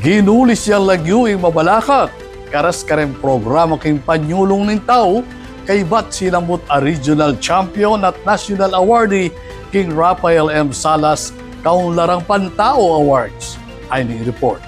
Ginuli siyang lagyuing mabalakat. Karas kareng programa king panyulong ng tao, kay bat silambot a regional champion at national awardee King Rafael M. Salas Kaunlarang Pantao Awards. Ay ni report.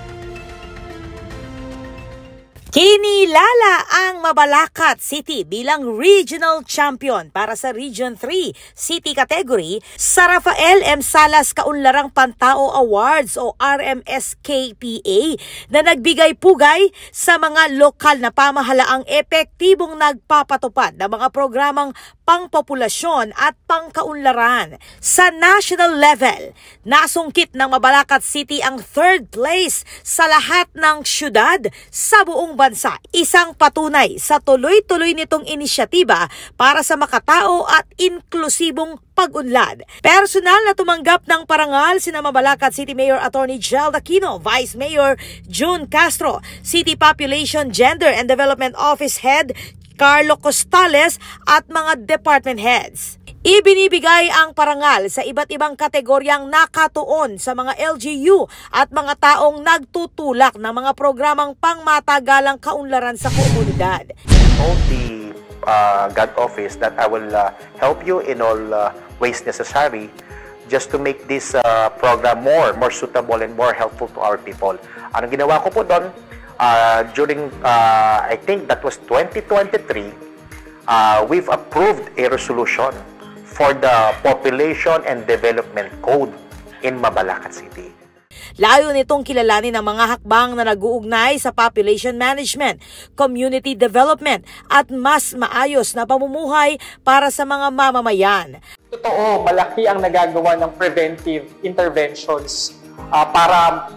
Kinilala ang Mabalacat City bilang regional champion para sa Region 3 City category sa Rafael M. Salas Kaunlarang Pantao Awards o RMSKPA na nagbigay pugay sa mga lokal na pamahalaang epektibong nagpapatupad ng mga programang pangpopulasyon at pangkaunlaran. Sa national level, nasungkit ng Mabalacat City ang 3rd place sa lahat ng syudad sa buong bansa. Isang patunay sa tuloy-tuloy nitong inisyatiba para sa makatao at inklusibong pag-unlad. Personal na tumanggap ng parangal sina Mabalacat City Mayor Attorney Jel Aquino, Vice Mayor June Castro, City Population, Gender and Development Office Head Carlo Costales at mga department heads. Ibinibigay ang parangal sa iba't ibang kategoryang nakatuon sa mga LGU at mga taong nagtutulak ng mga programang pangmatagalang kaunlaran sa komunidad. Told the God office that I will help you in all ways necessary just to make this program more suitable and more helpful to our people. Anong ginawa ko po doon? During, I think that was 2023, we've approved a resolution for the Population and Development Code in Mabalacat City. Layo nitong kilalanin ang mga hakbang na nag-uugnay sa population management, community development at mas maayos na pamumuhay para sa mga mamamayan. Totoo, malaki ang nagagawa ng preventive interventions para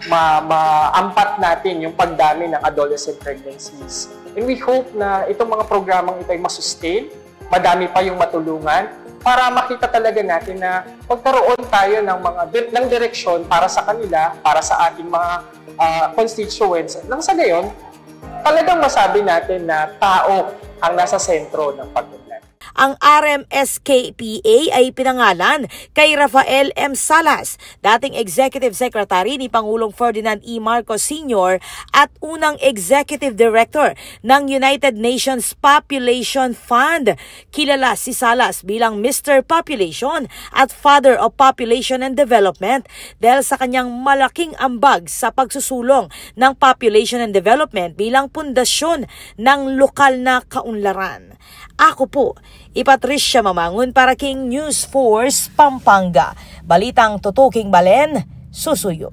maampat natin yung pagdami ng adolescent pregnancies. And we hope na itong mga programang ito ay masustain, madami pa yung matulungan, para makita talaga natin na magkaroon tayo ng direksyon para sa kanila, para sa ating mga constituents. Nang sa gayon, talagang masabi natin na tao ang nasa sentro ng pag-unlad. Ang RMSKPA ay pinangalan kay Rafael M. Salas, dating Executive Secretary ni Pangulong Ferdinand E. Marcos Sr. at unang Executive Director ng United Nations Population Fund. Kilala si Salas bilang Mr. Population at Father of Population and Development dahil sa kanyang malaking ambag sa pagsusulong ng population and development bilang pundasyon ng lokal na kaunlaran. Ako po, Patricia Mamangon para King News Force, Pampanga. Balitang tutuking Balen, susuyo.